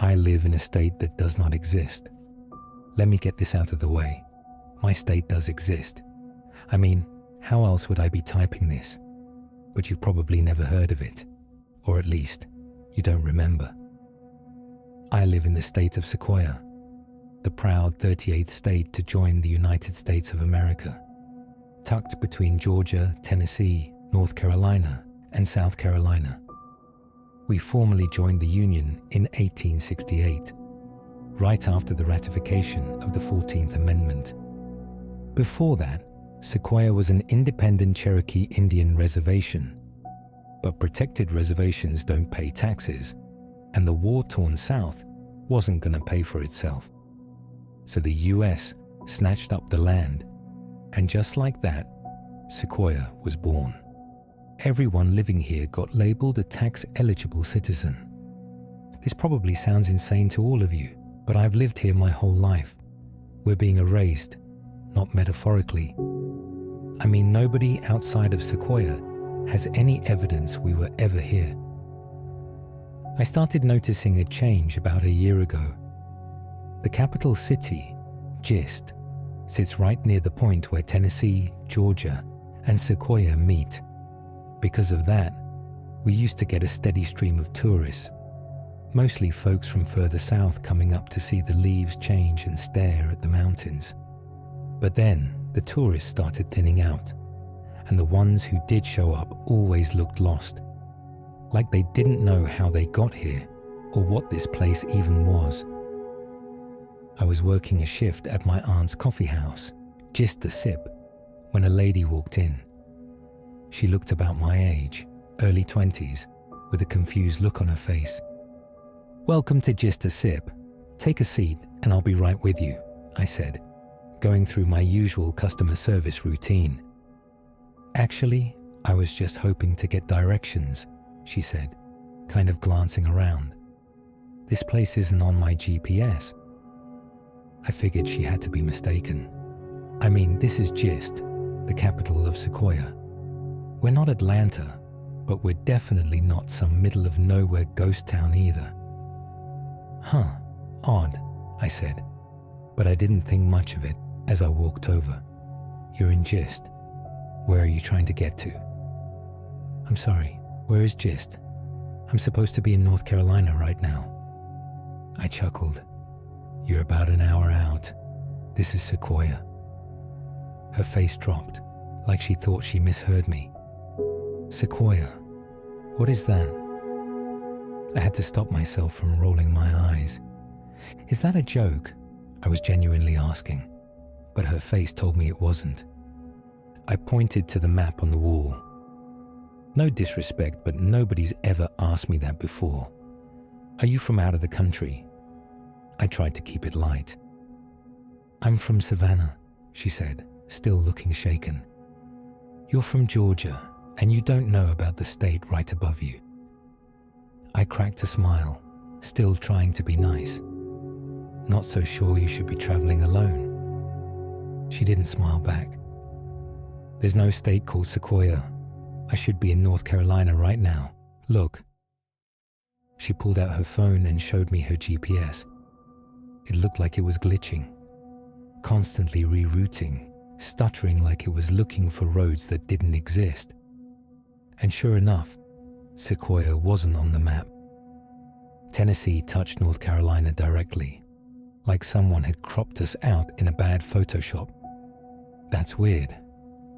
I live in a state that does not exist. Let me get this out of the way. My state does exist. I mean, how else would I be typing this? But you've probably never heard of it, or at least, you don't remember. I live in the state of Sequoia, the proud 38th state to join the United States of America, tucked between Georgia, Tennessee, North Carolina, and South Carolina. We formally joined the Union in 1868, right after the ratification of the 14th Amendment. Before that, Sequoia was an independent Cherokee Indian reservation, but protected reservations don't pay taxes, and the war-torn South wasn't going to pay for itself. So the US snatched up the land, and just like that, Sequoia was born. Everyone living here got labeled a tax-eligible citizen. This probably sounds insane to all of you, but I've lived here my whole life. We're being erased, not metaphorically. I mean, nobody outside of Sequoia has any evidence we were ever here. I started noticing a change about a year ago. The capital city, Gist, sits right near the point where Tennessee, Georgia, and Sequoia meet. Because of that, we used to get a steady stream of tourists, mostly folks from further south coming up to see the leaves change and stare at the mountains. But then, the tourists started thinning out, and the ones who did show up always looked lost, like they didn't know how they got here or what this place even was. I was working a shift at my aunt's coffee house, just a sip, when a lady walked in. She looked about my age, early 20s, with a confused look on her face. "Welcome to Just a Sip. Take a seat and I'll be right with you," I said, going through my usual customer service routine. "Actually, I was just hoping to get directions," she said, kind of glancing around. "This place isn't on my GPS." I figured she had to be mistaken. I mean, this is Gist, the capital of Sequoia. We're not Atlanta, but we're definitely not some middle-of-nowhere ghost town either. "Huh, odd," I said, but I didn't think much of it as I walked over. "You're in Gist. Where are you trying to get to?" "I'm sorry, where is Gist? I'm supposed to be in North Carolina right now." I chuckled. "You're about an hour out. This is Sequoia." Her face dropped, like she thought she misheard me. "Sequoia? What is that?" I had to stop myself from rolling my eyes. "Is that a joke?" I was genuinely asking, but her face told me it wasn't. I pointed to the map on the wall. No disrespect, but nobody's ever asked me that before. "Are you from out of the country?" I tried to keep it light. "I'm from Savannah," she said, still looking shaken. "You're from Georgia, and you don't know about the state right above you." I cracked a smile, still trying to be nice. "Not so sure you should be traveling alone." She didn't smile back. "There's no state called Sequoia. I should be in North Carolina right now. Look." She pulled out her phone and showed me her GPS. It looked like it was glitching, constantly rerouting, stuttering like it was looking for roads that didn't exist. And sure enough, Sequoia wasn't on the map. Tennessee touched North Carolina directly, like someone had cropped us out in a bad Photoshop. "That's weird.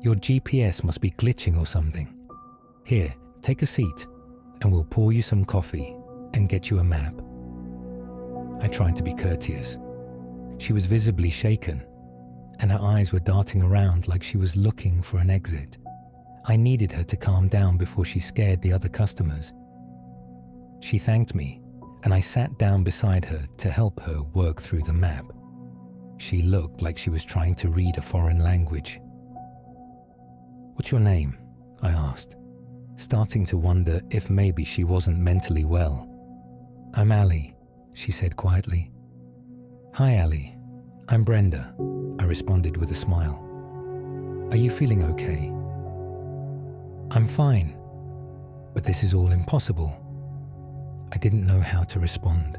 Your GPS must be glitching or something. Here, take a seat, and we'll pour you some coffee and get you a map." I tried to be courteous. She was visibly shaken, and her eyes were darting around like she was looking for an exit. I needed her to calm down before she scared the other customers. She thanked me, and I sat down beside her to help her work through the map. She looked like she was trying to read a foreign language. "What's your name?" I asked, starting to wonder if maybe she wasn't mentally well. "I'm Allie," she said quietly. "Hi, Allie. I'm Brenda," I responded with a smile. "Are you feeling okay?" "I'm fine, but this is all impossible." I didn't know how to respond.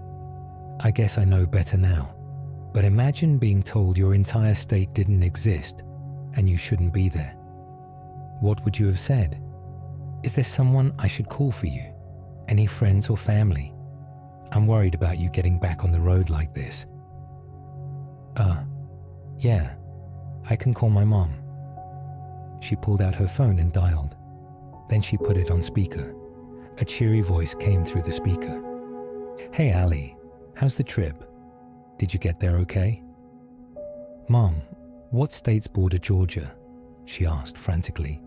I guess I know better now. But imagine being told your entire state didn't exist and you shouldn't be there. What would you have said? Is there someone I should call for you? Any friends or family? I'm worried about you getting back on the road like this. Yeah, I can call my mom. She pulled out her phone and dialed. Then she put it on speaker. A cheery voice came through the speaker. Hey Ali, how's the trip? Did you get there okay? Mom, what states border Georgia? She asked frantically.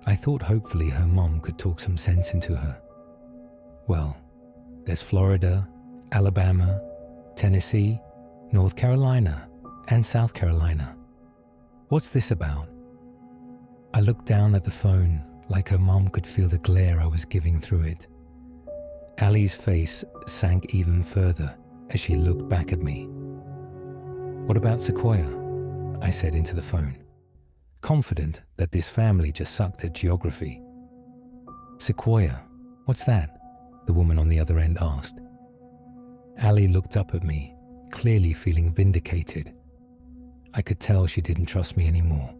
I thought hopefully her mom could talk some sense into her. Well, there's Florida, Alabama, Tennessee, North Carolina, and South Carolina. What's this about? I looked down at the phone like her mom could feel the glare I was giving through it. Ali's face sank even further as she looked back at me. What about Sequoia? I said into the phone, confident that this family just sucked at geography. Sequoia, what's that? The woman on the other end asked. Ali looked up at me, clearly feeling vindicated. I could tell she didn't trust me anymore.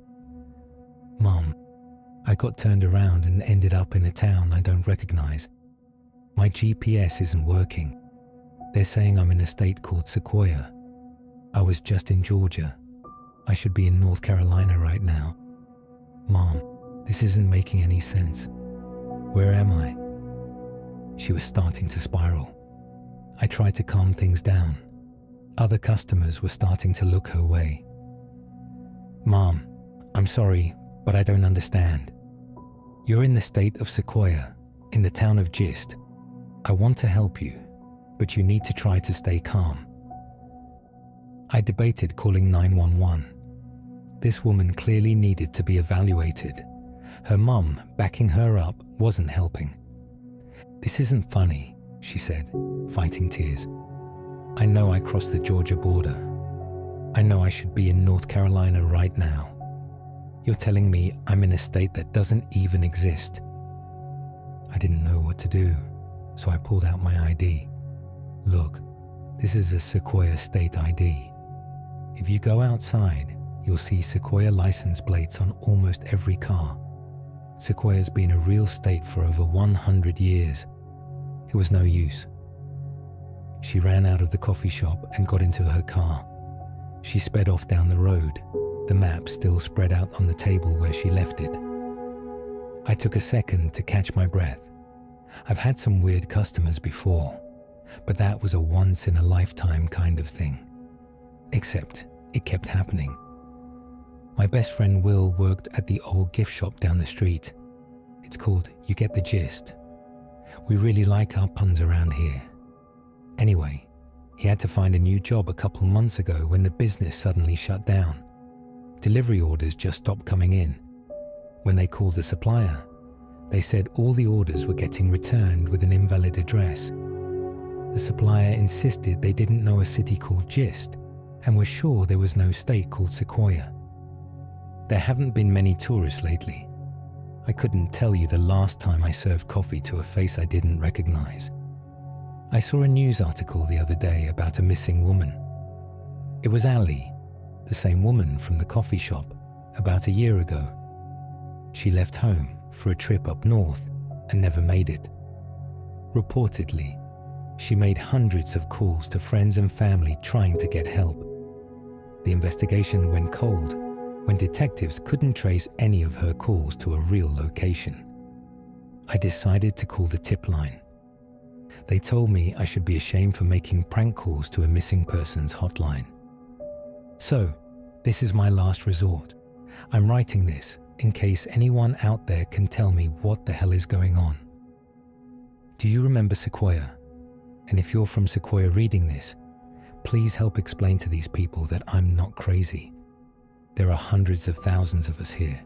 Mom, I got turned around and ended up in a town I don't recognize. My GPS isn't working. They're saying I'm in a state called Sequoia. I was just in Georgia. I should be in North Carolina right now. Mom, this isn't making any sense. Where am I? She was starting to spiral. I tried to calm things down. Other customers were starting to look her way. Mom, I'm sorry, but I don't understand. You're in the state of Sequoia, in the town of Gist. I want to help you, but you need to try to stay calm. I debated calling 911. This woman clearly needed to be evaluated. Her mum backing her up wasn't helping. This isn't funny, she said, fighting tears. I know I crossed the Georgia border. I know I should be in North Carolina right now. You're telling me I'm in a state that doesn't even exist. I didn't know what to do, so I pulled out my ID. Look, this is a Sequoia state ID. If you go outside, you'll see Sequoia license plates on almost every car. Sequoia's been a real state for over 100 years. It was no use. She ran out of the coffee shop and got into her car. She sped off down the road, the map still spread out on the table where she left it. I took a second to catch my breath. I've had some weird customers before, but that was a once-in-a-lifetime kind of thing. Except it kept happening. My best friend Will worked at the old gift shop down the street. It's called You Get the Gist. We really like our puns around here. Anyway, he had to find a new job a couple months ago when the business suddenly shut down. Delivery orders just stopped coming in. When they called the supplier, they said all the orders were getting returned with an invalid address. The supplier insisted they didn't know a city called Gist and were sure there was no state called Sequoia. There haven't been many tourists lately. I couldn't tell you the last time I served coffee to a face I didn't recognize. I saw a news article the other day about a missing woman. It was Ali, the same woman from the coffee shop, about a year ago. She left home for a trip up north and never made it. Reportedly, she made hundreds of calls to friends and family trying to get help. The investigation went cold when detectives couldn't trace any of her calls to a real location. I decided to call the tip line. They told me I should be ashamed for making prank calls to a missing person's hotline. So, this is my last resort. I'm writing this in case anyone out there can tell me what the hell is going on. Do you remember Sequoia? And if you're from Sequoia reading this, please help explain to these people that I'm not crazy. There are hundreds of thousands of us here,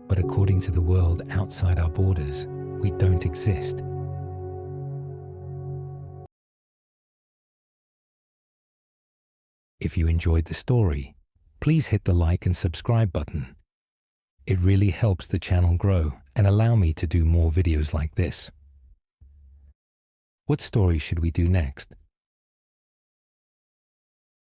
but according to the world outside our borders, we don't exist. If you enjoyed the story, please hit the like and subscribe button. It really helps the channel grow and allow me to do more videos like this. What story should we do next?